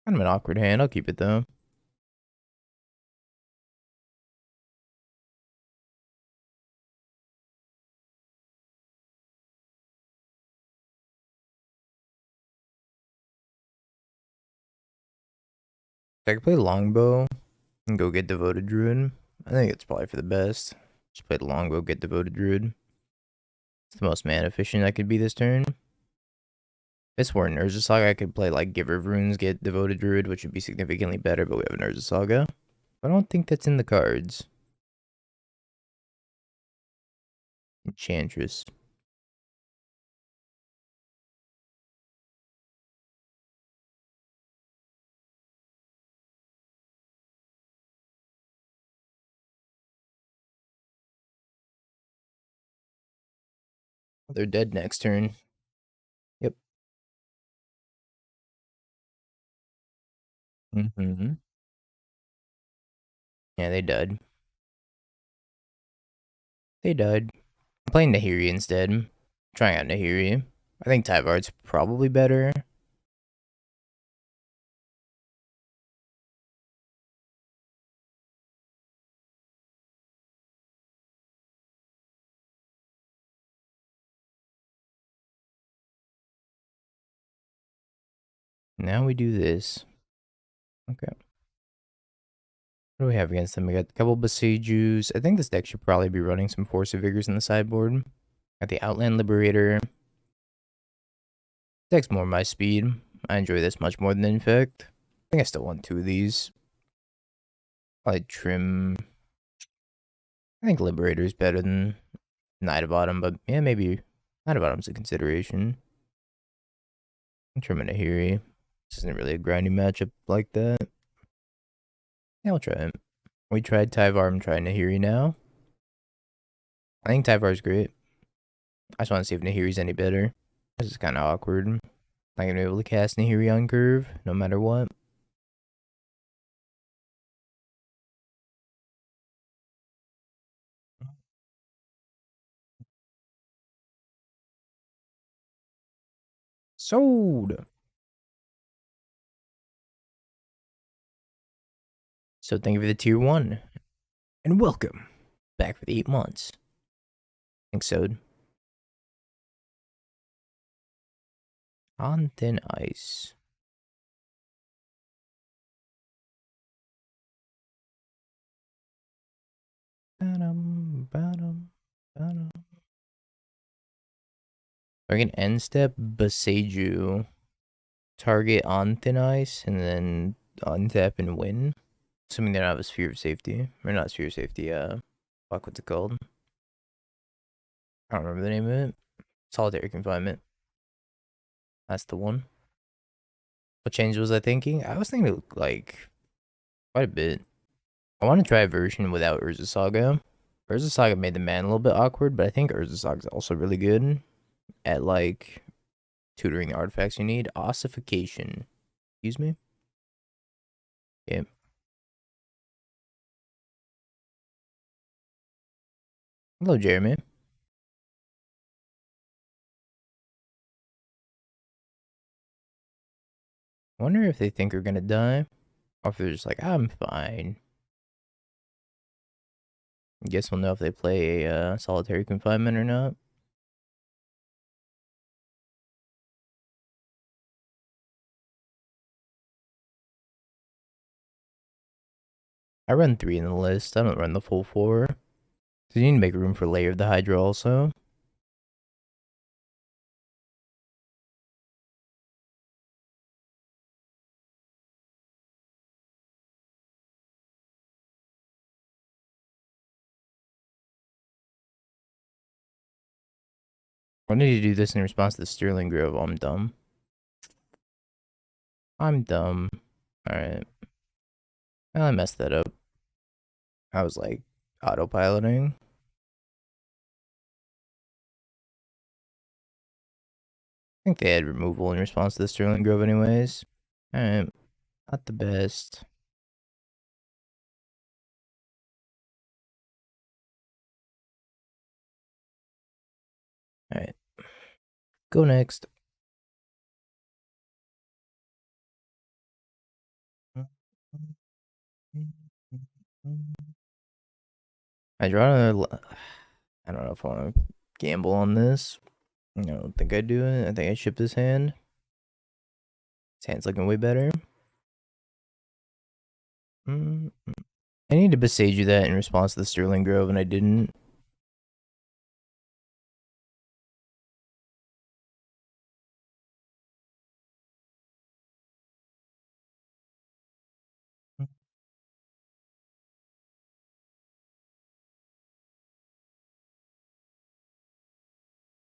Kind of an awkward hand. I'll keep it though. I could play Longbow and go get Devoted Druid. I think it's probably for the best. Just play the Longbow, get Devoted Druid. It's the most mana efficient I could be this turn. If it's for an Urza Saga, I could play like Giver of Runes, get Devoted Druid, which would be significantly better, but we have an Urza Saga. I don't think that's in the cards. Enchantress. They're dead next turn. Yep. Yeah, they died. They died. I'm playing Nahiri instead. Trying out Nahiri. I think Tyvar's probably better. Now we do this. Okay. What do we have against them? We got a couple Boseijus. I think this deck should probably be running some Force of Vigors in the sideboard. Got the Outland Liberator. Deck's more my speed. I enjoy this much more than en-Vec. I think I still want 2 of these. Probably trim. I think Liberator is better than Knight of Autumn, but yeah, maybe Knight of Autumn's a consideration. I'm trimming Nahiri. This isn't really a grinding matchup like that. Yeah, I'll try it. We tried Tyvar, I'm trying Nahiri now. I think Tyvar's great. I just want to see if Nahiri's any better. This is kind of awkward. Not gonna be able to cast Nahiri on curve, no matter what. Sold! So thank you for the tier 1. And welcome back for the 8 months. Thanks, Sode. On thin ice. We can end step Boseiju, target on thin ice, and then untap and win. Assuming they don't have a sphere of safety. Or not sphere of safety, fuck, what's it called? I don't remember the name of it. Solitary confinement. That's the one. What change was I thinking? I was thinking like quite a bit. I want to try a version without Urza Saga. Urza Saga made the man a little bit awkward, but I think Urza Saga is also really good at like tutoring the artifacts you need. Ossification. Excuse me? Yeah. Hello, Jeremy. I wonder if they think we're gonna die. Or if they're just like, I'm fine. I guess we'll know if they play a solitary confinement or not. I run 3 in the list. I don't run the full 4. So you need to make room for Lair of the Hydra also. Why did you do this in response to the Sterling Grove? I'm dumb. I'm dumb. Alright. Well, I messed that up. I was like autopiloting. I think they had removal in response to the Sterling Grove anyways. Alright. Not the best. Alright. Go next. I draw another. I don't know if I want to gamble on this. I don't think I do it. I think I ship this hand. His hand's looking way better. I need to Boseiju that in response to the Sterling Grove, and I didn't.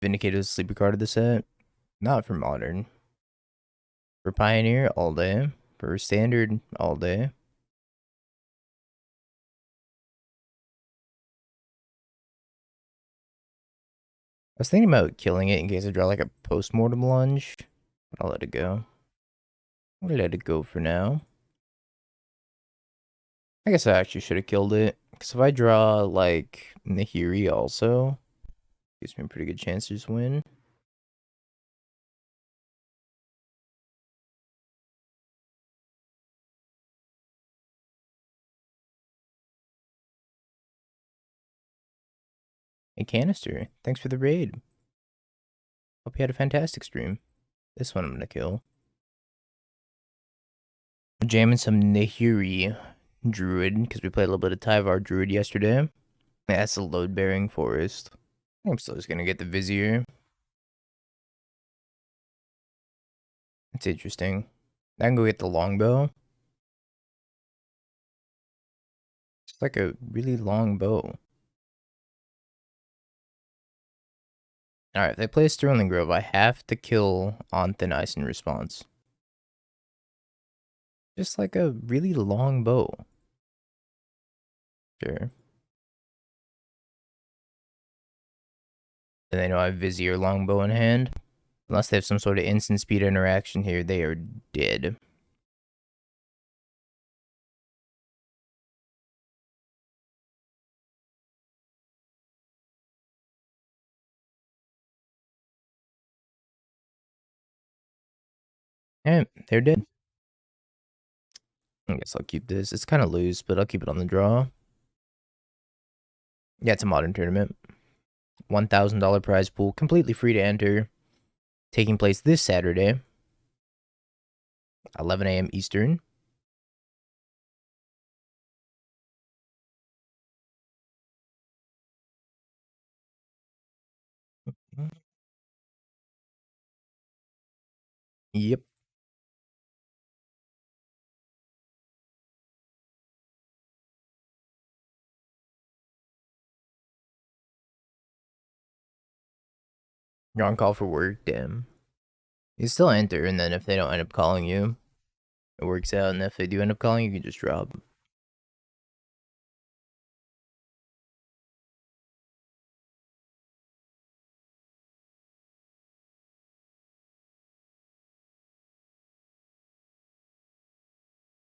Vindicator is the sleeper card of the set. Not for Modern. For Pioneer, all day. For Standard, all day. I was thinking about killing it in case I draw like a Postmortem Lunge. But I'll let it go. I'll let it go for now. I guess I actually should have killed it. Because if I draw like Nahiri also, gives me a pretty good chance to just win. Hey, Canister, thanks for the raid. Hope you had a fantastic stream. This one I'm gonna kill. We're jamming some Nahiri Druid, because we played a little bit of Tyvar Druid yesterday. Yeah, that's a load-bearing forest. I'm still just gonna get the Vizier. It's interesting. I can go get the Longbow. It's like a really long bow. Alright, if they play Sterling Grove, I have to kill on Thin Ice in response. Just like a really long bow. Sure. And they know I have Vizier Longbow in hand. Unless they have some sort of instant speed interaction here, they are dead. Alright, they're dead. I guess I'll keep this. It's kind of loose, but I'll keep it on the draw. Yeah, it's a modern tournament. $1,000 prize pool, completely free to enter. Taking place this Saturday, 11 a.m. Eastern. Yep. You're on call for work, damn. You still enter, and then if they don't end up calling you, it works out. And if they do end up calling you, you can just drop.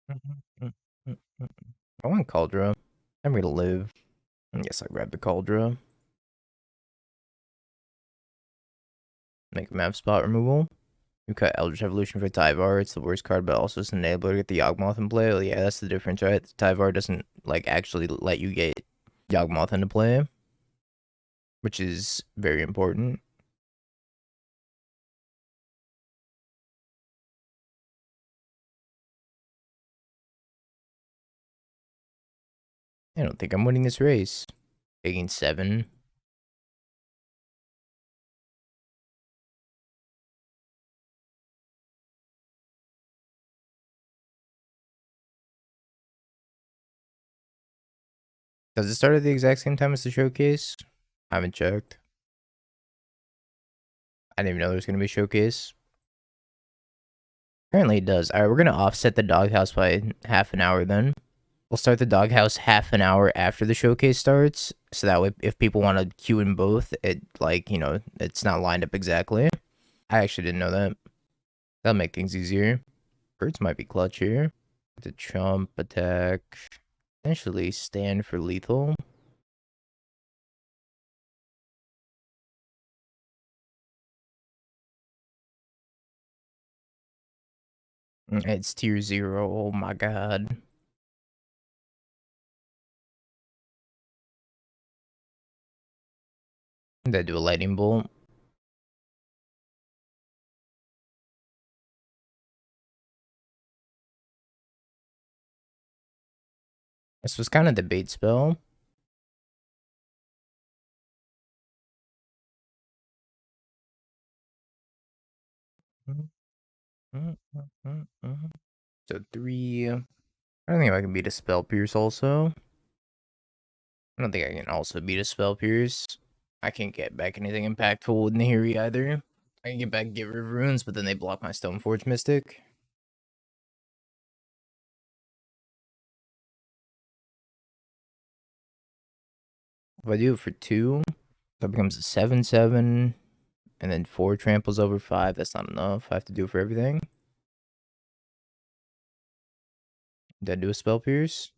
I want Kaldra. I'm gonna live. I guess I'll grab the Kaldra. Make map spot removal. You cut Eldritch Evolution for Tyvar. It's the worst card, but also it's an enabler to get the Yawgmoth in play. Well, yeah, that's the difference, right? Tyvar doesn't like actually let you get Yawgmoth into play, which is very important. I don't think I'm winning this race. Taking 7. Does it start at the exact same time as the showcase? I haven't checked. I didn't even know there was going to be a showcase. Apparently it does. Alright, we're going to offset the doghouse by half an hour then. We'll start the doghouse half an hour after the showcase starts. So that way, if people want to queue in both, it, like, you know, it's not lined up exactly. I actually didn't know that. That'll make things easier. Birds might be clutch here. The chump attack. Potentially stand for lethal. It's tier 0. Oh my god. Did I do a lightning bolt? This was kind of the bait spell. So 3. I don't think I can beat a Spell Pierce also. I don't think I can also beat a Spell Pierce. I can't get back anything impactful with Nahiri either. I can get back Giver of Runes, but then they block my Stoneforge Mystic. If I do it for 2, that becomes a 7/7, and then 4 tramples over 5. That's not enough. I have to do it for everything. Did I do a Spell Pierce?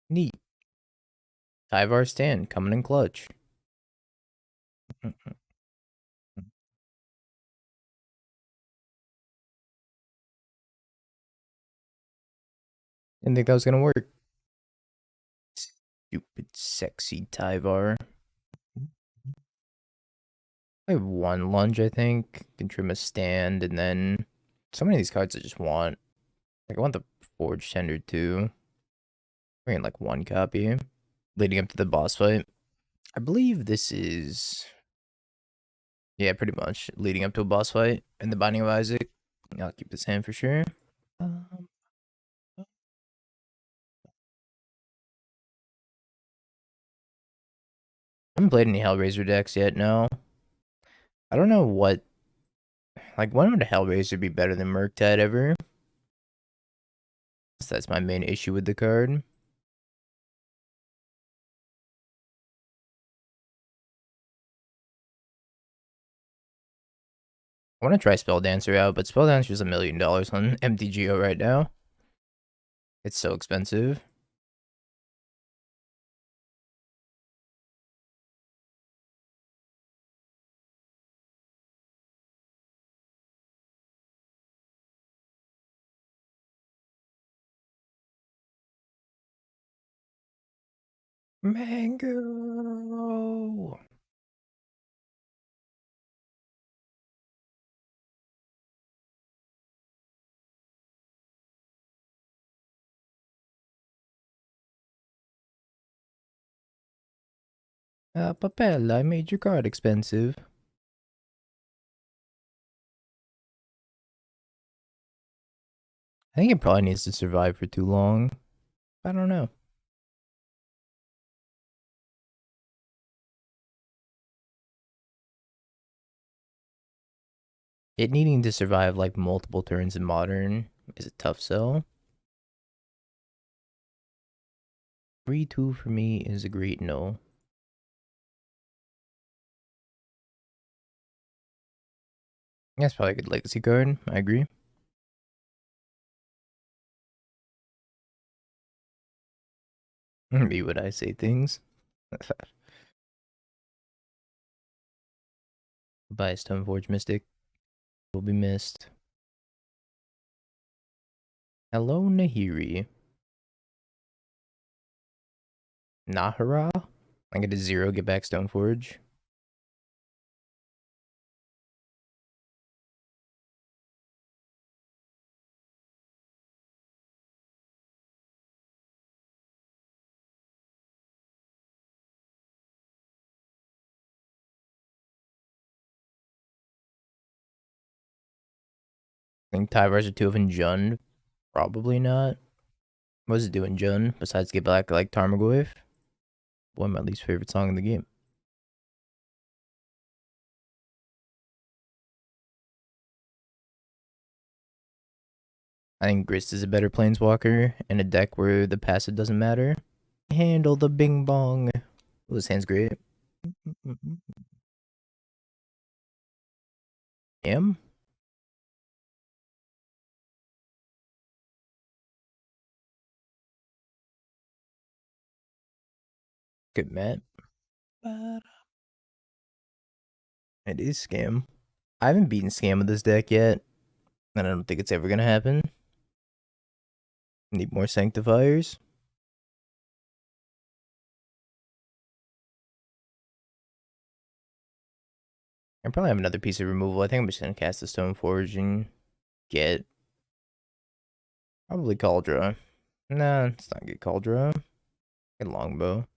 Neat. Tyvar stand, coming in clutch. Didn't think that was gonna work. Stupid, sexy Tyvar. I have 1 lunge, I think. Can trim a stand, and then so many of these cards I just want. Like, I want the Forge-Tender too. Bringing like 1 copy. Leading up to the boss fight. I believe this is. Yeah, pretty much. Leading up to a boss fight and the Binding of Isaac. I'll keep this hand for sure. Um, I haven't played any Hellraiser decks yet, no. I don't know what. Like, when would a Hellraiser be better than Murktide ever? So that's my main issue with the card. I want to try Spell Dancer out, but Spell Dancer is $1 million on MTGO right now. It's so expensive. Mango. Papel, I made your card expensive. I think it probably needs to survive for too long. I don't know. It needing to survive like multiple turns in Modern is a tough sell. 3/2 for me is a great no. That's probably a good legacy card. I agree. Me would I say things. By Stoneforge Mystic will be missed. Hello, Nahiri. Nahara? I get a 0, get back Stoneforge. I think Tyvar's a 2 of Jund. Probably not. What does it do in Jund besides get back like Tarmogoyf? One of my least favorite song in the game. I think Grist is a better Planeswalker in a deck where the passive doesn't matter. Handle the bing bong. Oh, this hand's great. Am? Good, Matt. It is Scam. I haven't beaten Scam with this deck yet. And I don't think it's ever gonna happen. Need more sanctifiers. I probably have another piece of removal. I think I'm just gonna cast the Stoneforge and get probably Kaldra. Nah, it's not get Kaldra. Get Longbow.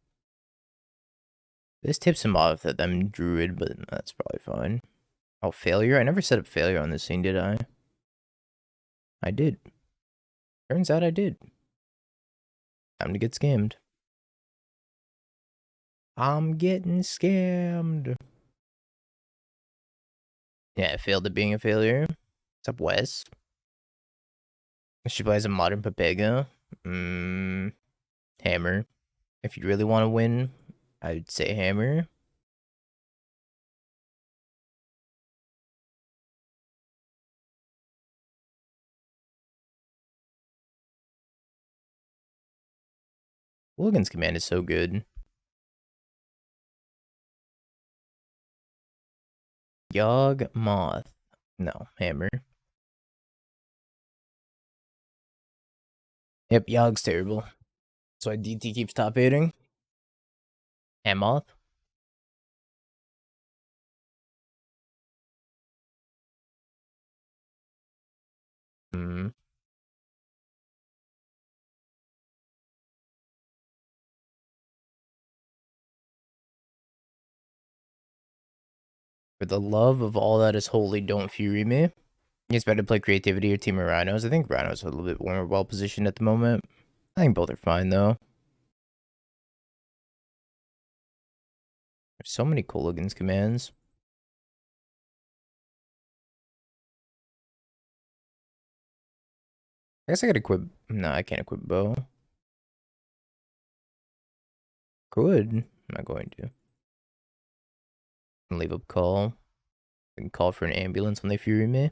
This tips him off that I'm Druid, but that's probably fine. Oh, failure? I never set up failure on this scene, did I? I did. Turns out I did. Time to get scammed. I'm getting scammed. Yeah, I failed at being a failure. What's up, Wes? She plays a modern Papega. Hammer. If you really want to win, I'd say hammer. Logan's command is so good. Yogg Moth. No, hammer. Yep, Yogg's terrible. That's why DT keeps top 8ing. Hamoth. Hmm. For the love of all that is holy, don't fury me. It's better to play creativity or team of rhinos. I think rhinos are a little bit more well positioned at the moment. I think both are fine though. There's so many Colligan's commands. I guess I could equip. No, I can't equip bow. Could. I'm not going to. Leave a call. I can call for an ambulance when they fury me.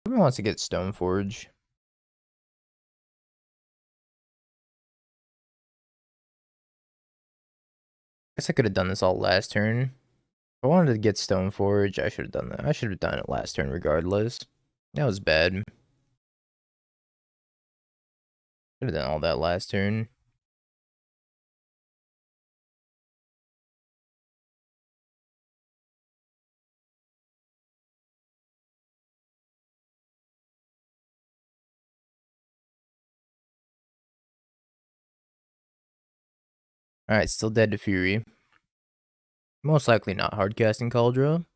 Everyone wants to get Stoneforge. Guess I could have done this all last turn. If I wanted to get Stoneforge, I should have done that. I should have done it last turn regardless. That was bad. Should have done all that last turn. Alright, still dead to Fury. Most likely not hardcasting Kaldra.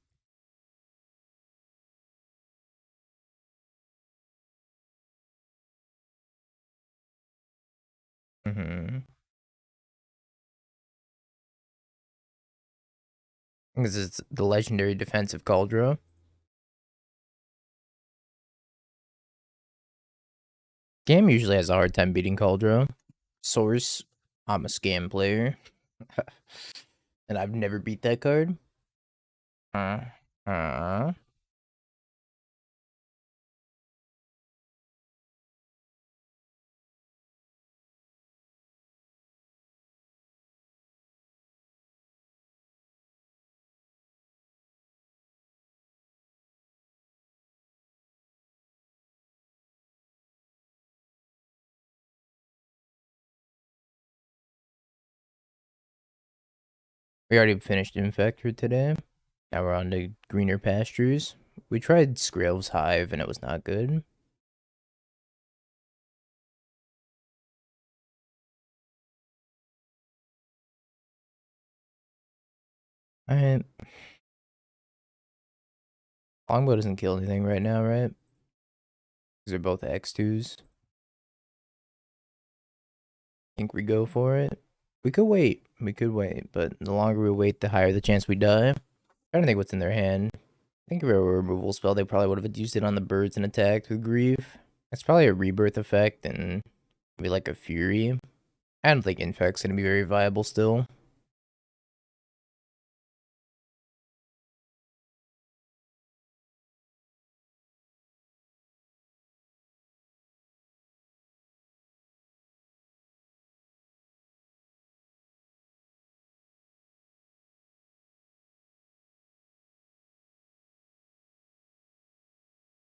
Because it's the legendary defensive Kaldra. Scam usually has a hard time beating Kaldra. Source, I'm a scam player. And I've never beat that card. We already finished Infector today. Now we're on to greener pastures. We tried Skrelv's Hive and it was not good. Alright. Longbow doesn't kill anything right now, right? Because they're both X2s. Think we go for it. We could wait. We could wait, but the longer we wait, the higher the chance we die. I don't think what's in their hand. I think if it were a removal spell, they probably would have used it on the birds and attacked with Grief. It's probably a rebirth effect and maybe like a Fury. I don't think Infect's gonna be very viable still.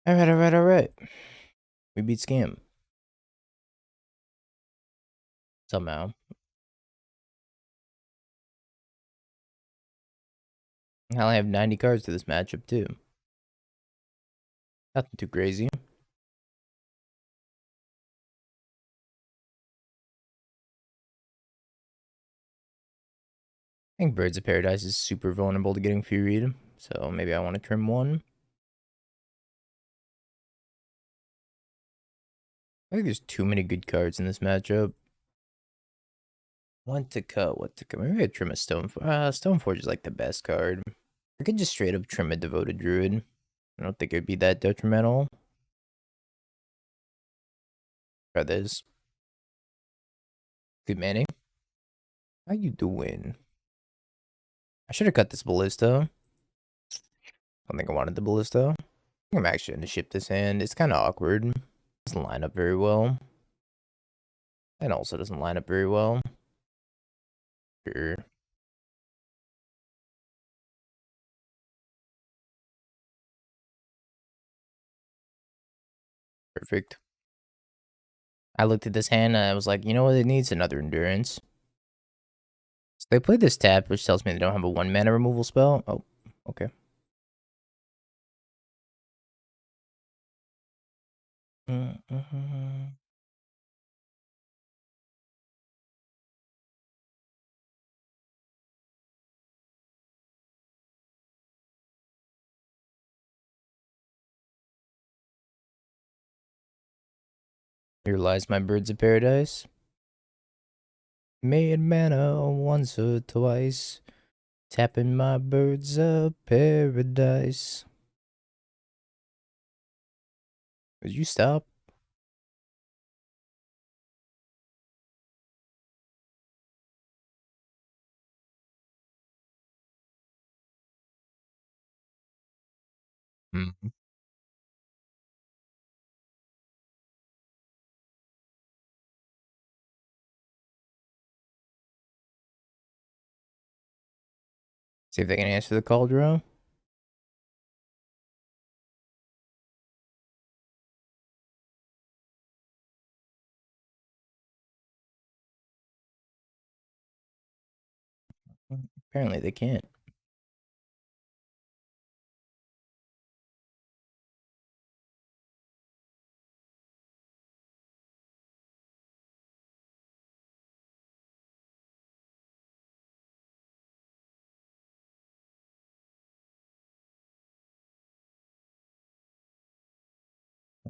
Alright. We beat Scam. Somehow. I only have 90 cards to this matchup, too. Nothing too crazy. I think Birds of Paradise is super vulnerable to getting Furied, so maybe I want to trim one. I think there's too many good cards in this matchup. What to cut? Maybe I trim a Stoneforge. Stoneforge is like the best card. I could just straight up trim a Devoted Druid. I don't think it'd be that detrimental. Try this. Good Manny. How you doing? I should have cut this Ballista. I don't think I wanted the Ballista. I think I'm actually going to ship this hand. It's kind of awkward. It doesn't line up very well. And also doesn't line up very well. Sure. Perfect. I looked at this hand and I was like, you know what it needs? Another Endurance. So they played this tap, which tells me they don't have a 1-mana removal spell. Oh, okay. Here lies my Birds of Paradise. Made mana once or twice. Tapping my Birds of Paradise. Would you stop? Mm. See if they can answer the Kaldra. Apparently they can't.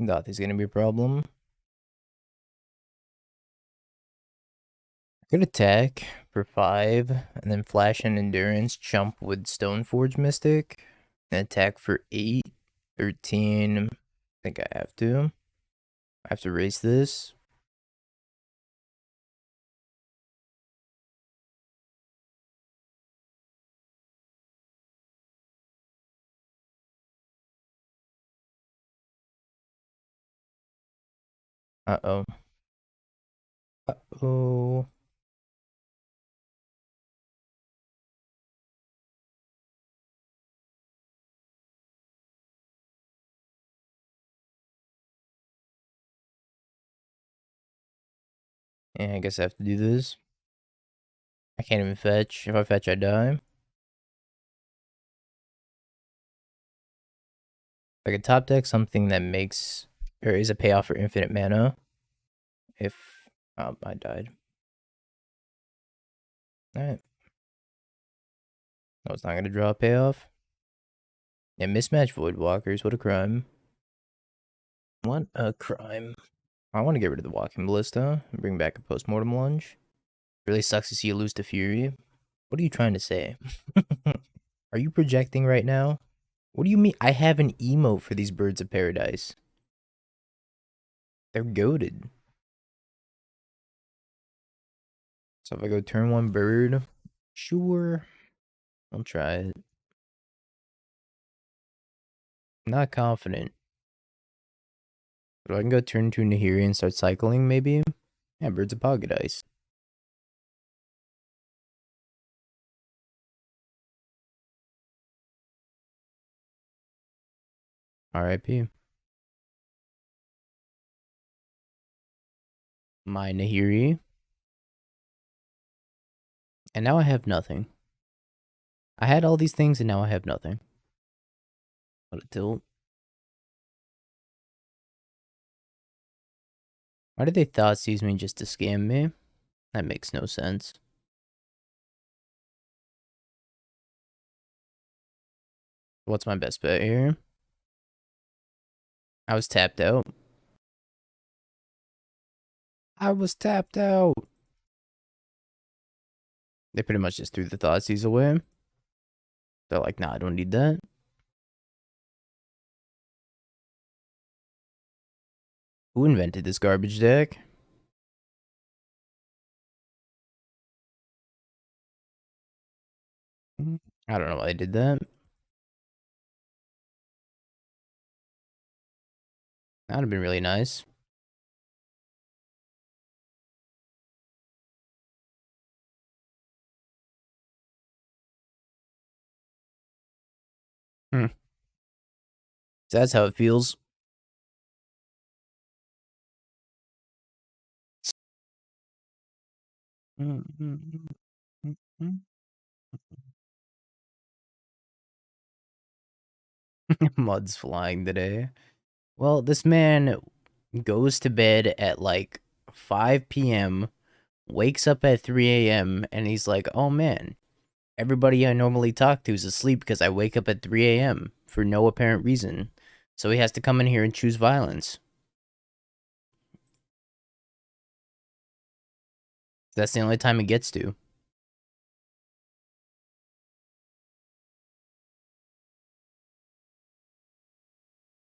I thought there's gonna be a problem. Good attack for 5, and then flash and endurance, chump with Stoneforge Mystic, and attack for 8, 13. I think I have to. I have to race this. Uh-oh. Uh-oh. Yeah, I guess I have to do this. I can't even fetch. If I fetch, I die. I could top deck something that makes, or is a payoff for infinite mana. If, oh, I died. Alright. No, it's not gonna draw a payoff. Yeah, mismatch Voidwalkers. What a crime. What a crime. I want to get rid of the Walking Ballista and bring back a Postmortem Lunge. Really sucks to see you lose to Fury. What are you trying to say? Are you projecting right now? What do you mean? I have an emote for these Birds of Paradise. They're goated. So if I go turn 1 bird, sure. I'll try it. Not confident. But I can go turn 2 Nahiri and start cycling, maybe? Yeah, Birds of Pocket Ice. RIP. my Nahiri. And now I have nothing. I had all these things and now I have nothing. What a tilt. Why did they Thoughtseize me just to scam me? That makes no sense. What's my best bet here? I was tapped out. I was tapped out. They pretty much just threw the Thoughtseize away. They're like, nah, I don't need that. Who invented this garbage deck? I don't know why they did that. That would have been really nice. So that's how it feels. Mud's flying today. Well, this man goes to bed at like 5 p.m., wakes up at 3 a.m., and he's like, oh man, everybody I normally talk to is asleep because I wake up at 3 a.m. for no apparent reason. So he has to come in here and choose violence. That's the only time it gets to.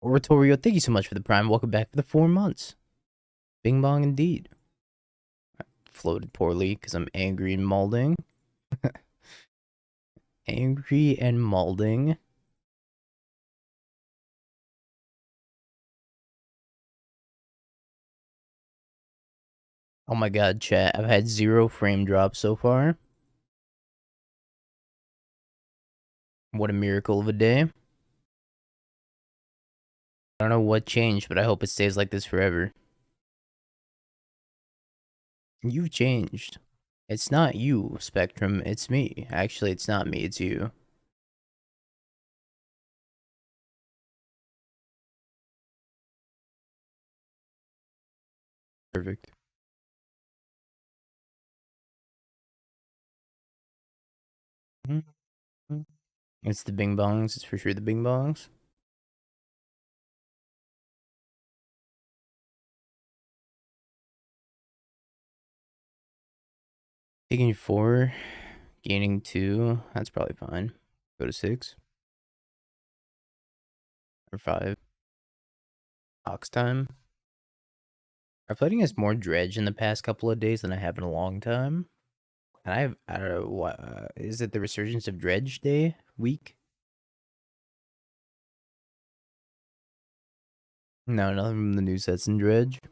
Oratorio, thank you so much for the prime. Welcome back for the 4 months. Bing bong indeed. I floated poorly because I'm angry and malding. Angry and malding. Oh my god, chat. I've had 0 frame drops so far. What a miracle of a day. I don't know what changed, but I hope it stays like this forever. You've changed. It's not you, Spectrum. It's me. Actually, it's not me. It's you. Perfect. It's the bing bongs. It's for sure the bing bongs. Taking 4, gaining 2. That's probably fine. Go to 6. Or 5. Ox time. Our plating has more dredge in the past couple of days than I have in a long time. And I don't know what, is it the resurgence of dredge day week? No, nothing from the new sets in dredge. As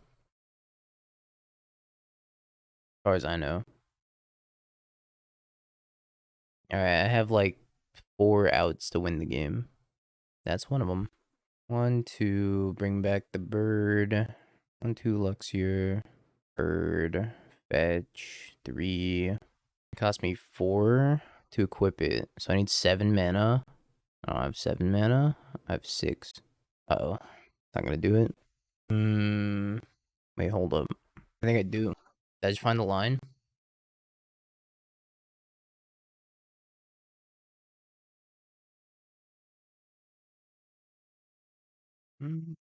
far as I know. Alright, I have like 4 outs to win the game. That's one of them. 1, 2, bring back the bird. 1, 2, Luxior. Bird. Fetch. 3. It cost me 4 to equip it. So I need 7 mana. I don't have 7 mana. I have 6. Uh-oh. Not gonna do it. Wait, hold up. I think I do. Did I just find the line? Now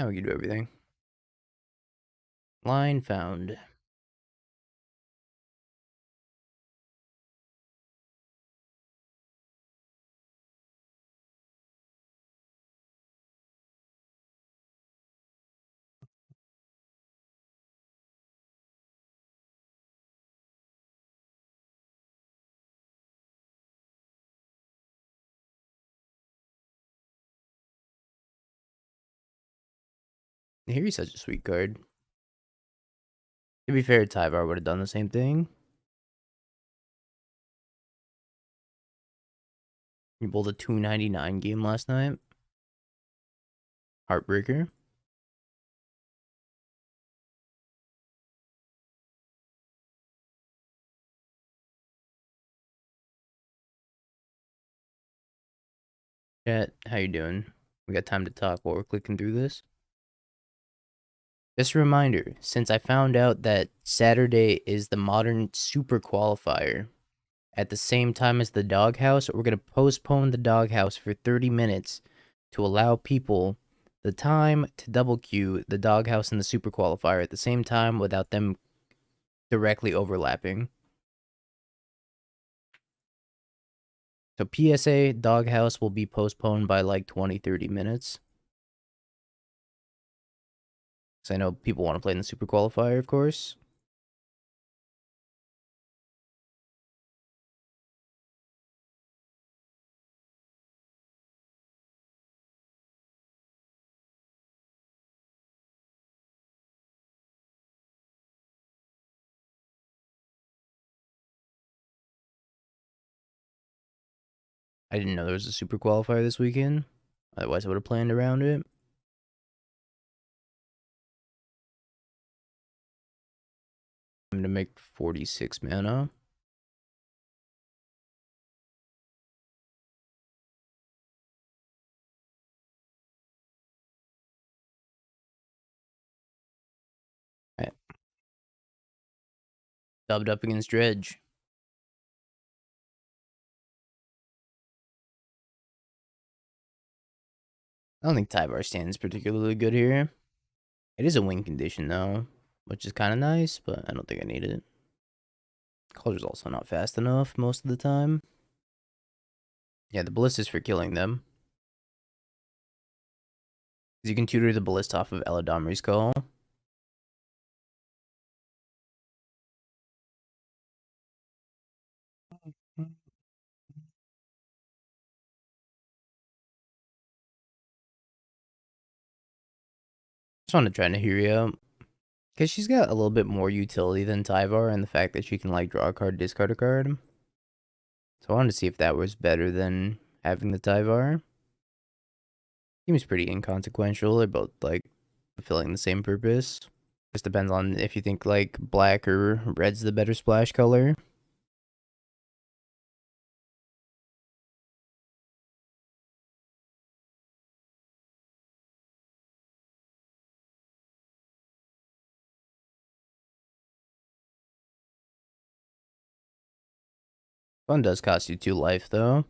we can do everything. Line found. Here's such a sweet card. To be fair, Tyvar would have done the same thing. You bowled a 299 game last night. Heartbreaker. Chat, how you doing? We got time to talk while we're clicking through this? Just a reminder, since I found out that Saturday is the modern super qualifier at the same time as the doghouse, we're going to postpone the doghouse for 30 minutes to allow people the time to double queue the doghouse and the super qualifier at the same time without them directly overlapping. So PSA doghouse will be postponed by like 20-30 minutes. Because I know people want to play in the super qualifier, of course. I didn't know there was a super qualifier this weekend. Otherwise, I would have planned around it. I'm gonna make 46 mana. Right. Dubbed up against Dredge. I don't think Tyvar stands particularly good here. It is a win condition, though, which is kind of nice, but I don't think I need it. Kaldra's also not fast enough most of the time. Yeah, the Ballista's for killing them. You can tutor the Ballista off of Eladamri's call. Just want to try Nahiri out. Because she's got a little bit more utility than Tyvar, and the fact that she can, like, draw a card, discard a card. So I wanted to see if that was better than having the Tyvar. Seems pretty inconsequential. They're both, like, fulfilling the same purpose. Just depends on if you think, like, black or red's the better splash color. One does cost you 2 life, though.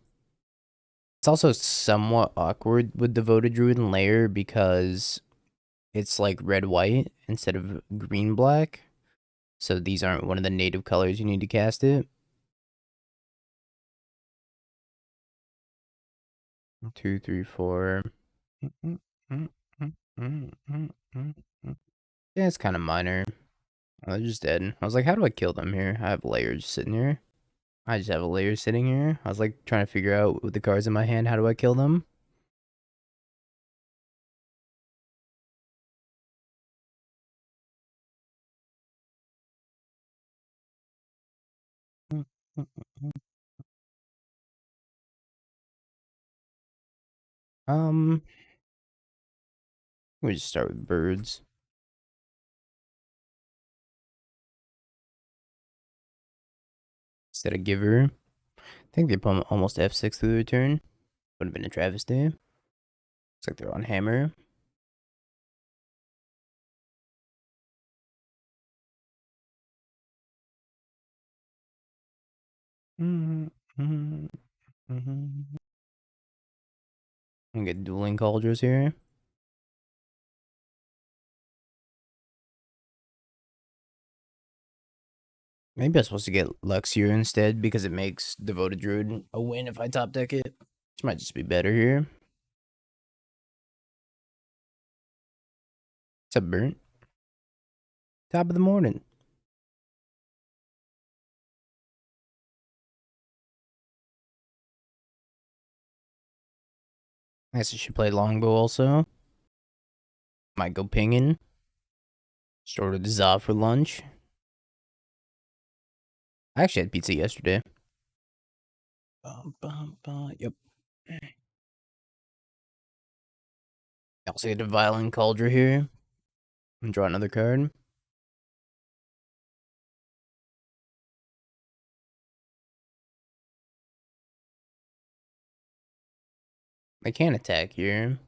It's also somewhat awkward with Devoted Druid and Lair because it's, like, red-white instead of green-black. So these aren't one of the native colors you need to cast it. 2, 3, 4. Yeah, it's kind of minor. Oh, they're just dead. I was like, how do I kill them here? I have layers sitting here. I just have a layer sitting here. I was like trying to figure out with the cards in my hand, how do I kill them? We just start with birds. Instead of giver. I think they put almost F6 through the turn. Would have been a travesty. Looks like they're on hammer. I'm gonna get dueling Cauldrons here. Maybe I'm supposed to get Luxior instead because it makes Devoted Druid a win if I top deck it. Which might just be better here. What's up, Burnt? Top of the morning. I guess I should play Longbow also. Might go pinging. Just ordered the Za for lunch. I actually had pizza yesterday. Yep. Also get a Violent Cauldron here. And draw another card. I can't attack here.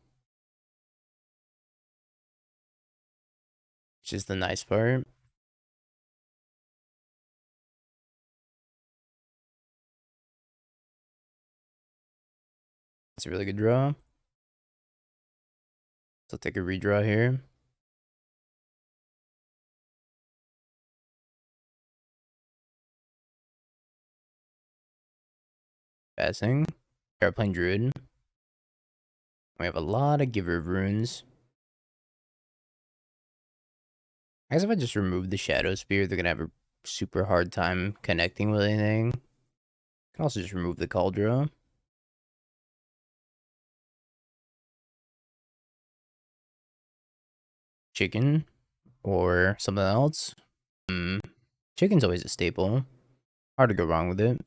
Which is the nice part. It's a really good draw. So I'll take a redraw here. Passing. Airplane Druid. We have a lot of Giver of Runes. I guess if I just remove the Shadow Spear, they're gonna have a super hard time connecting with anything. I can also just remove the Kaldra. Chicken. Or something else. Chicken's always a staple. Hard to go wrong with it.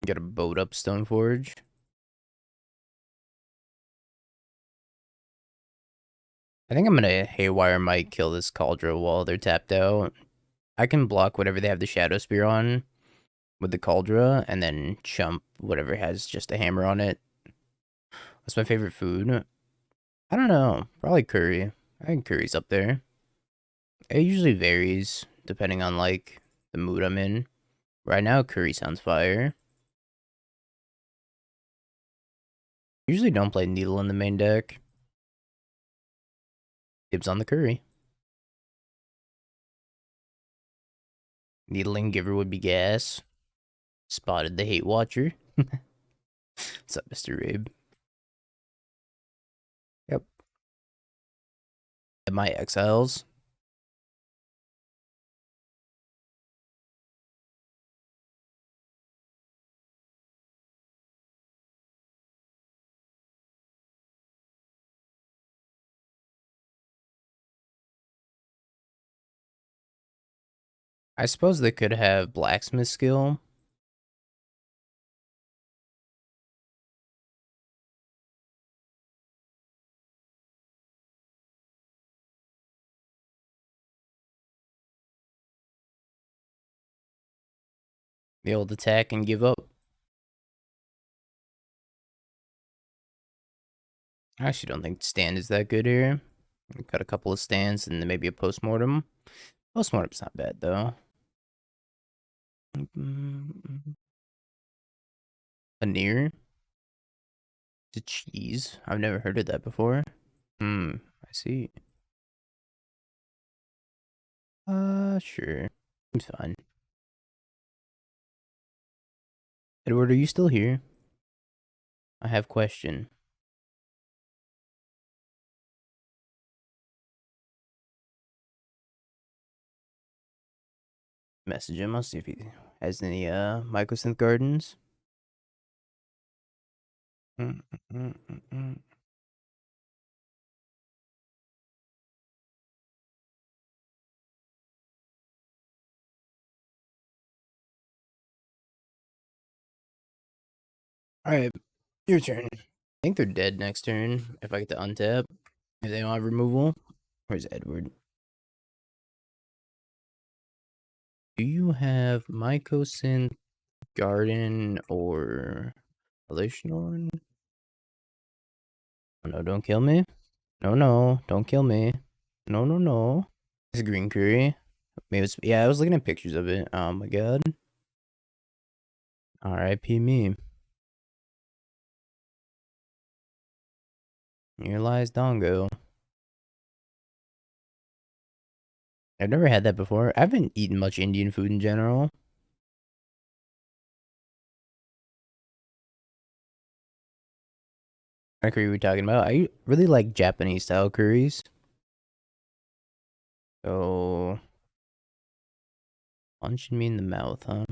Got a boat up Stoneforge. I think I'm gonna Haywire Mite kill this Kaldra while they're tapped out. I can block whatever they have the Shadow Spear on with the Kaldra, and then chump whatever has just a hammer on it. What's my favorite food? I don't know. Probably curry. I think curry's up there. It usually varies depending on like the mood I'm in. Right now, curry sounds fire. Usually don't play Needle in the main deck. Dibs on the curry. Needling Giver would be gas. Spotted the Hate Watcher. What's up, Mr. Rabe? Yep. My exiles. I suppose they could have blacksmith skill. The old attack and give up. I actually don't think stand is that good here. We've got a couple of stands and then maybe a postmortem. Postmortem's not bad though. A near? The cheese? I've never heard of that before. I see. Sure. Seems fine. Edward, are you still here? I have question. Message him. I'll see if he has any Mycosynth Gardens. Alright, your turn. I think they're dead next turn if I get to untap. If they don't have removal. Where's Edward? Do you have Mycosynth Garden or Relational? Oh, no, don't kill me. No, don't kill me. No. It's a green curry. Maybe it's, yeah, I was looking at pictures of it. Oh my god. R.I.P. me. Here lies Dongo. I've never had that before. I haven't eaten much Indian food in general. What curry are we talking about? I really like Japanese style curries. So, punching me in the mouth, huh?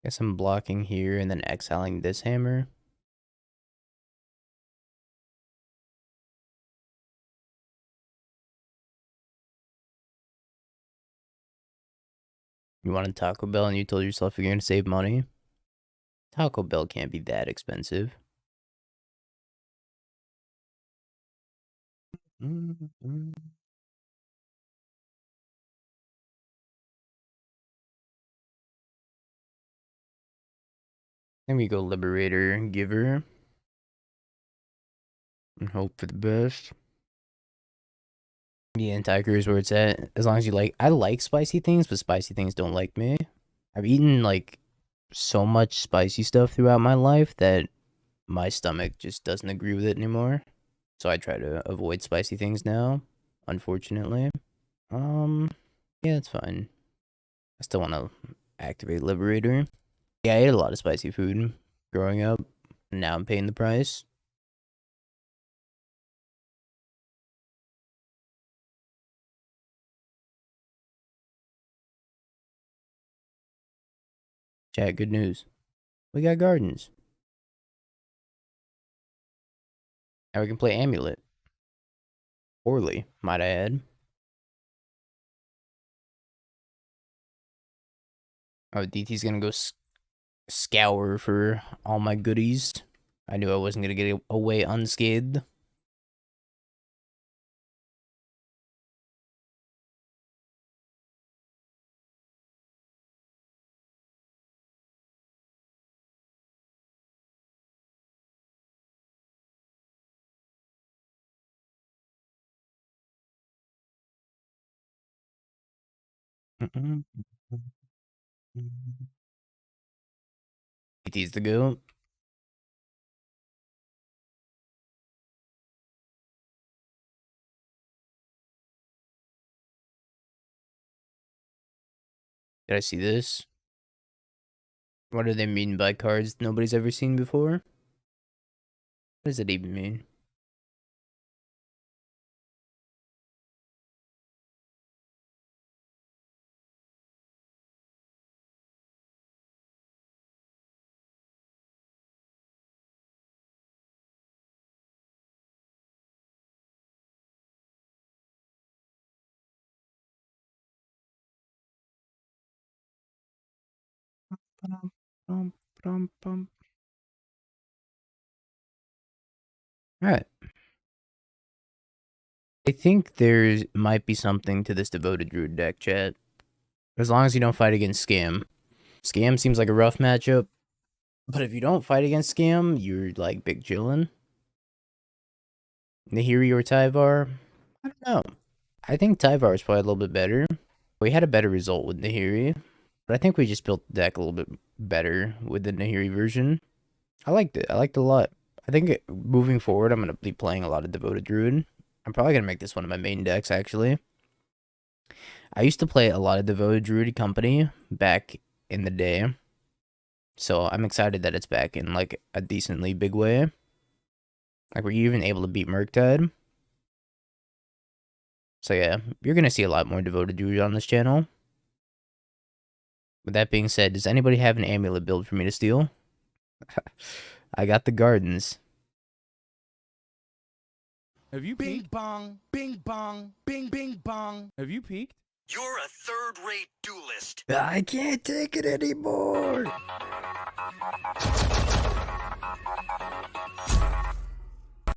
Guess I'm blocking here and then exiling this hammer. You wanted Taco Bell and you told yourself you're going to save money? Taco Bell can't be that expensive. Then we go Liberator, Giver. And hope for the best. Yeah, and Tiger is where it's at. As long as you like, I like spicy things, but spicy things don't like me. I've eaten like so much spicy stuff throughout my life that my stomach just doesn't agree with it anymore. So I try to avoid spicy things now, unfortunately. Yeah, it's fine. I still want to activate Liberator. Yeah, I ate a lot of spicy food growing up. And now I'm paying the price. Chat, good news. We got gardens. Now we can play Amulet. Poorly, might I add. Oh, DT's gonna go scour for all my goodies. I knew I wasn't gonna get away unscathed. DT's the go. Did I see this? What do they mean by cards nobody's ever seen before? What does it even mean? Alright. I think there might be something to this Devoted Druid deck, chat. As long as you don't fight against Scam. Scam seems like a rough matchup. But if you don't fight against Scam, you're like big chillin'. Nahiri or Tyvar? I don't know. I think Tyvar is probably a little bit better. We had a better result with Nahiri. But I think we just built the deck a little bit better with the Nahiri version. I liked it. I liked it a lot. I think moving forward, I'm going to be playing a lot of Devoted Druid. I'm probably going to make this one of my main decks, actually. I used to play a lot of Devoted Druid Company back in the day. So I'm excited that it's back in, like, a decently big way. Like, we're even able to beat Murktide. So yeah, you're going to see a lot more Devoted Druid on this channel. With that being said, does anybody have an amulet build for me to steal? I got the gardens. Have you peeked? Bing bong, bing bong, bing bing bong. Have you peeked? You're a third-rate duelist. I can't take it anymore.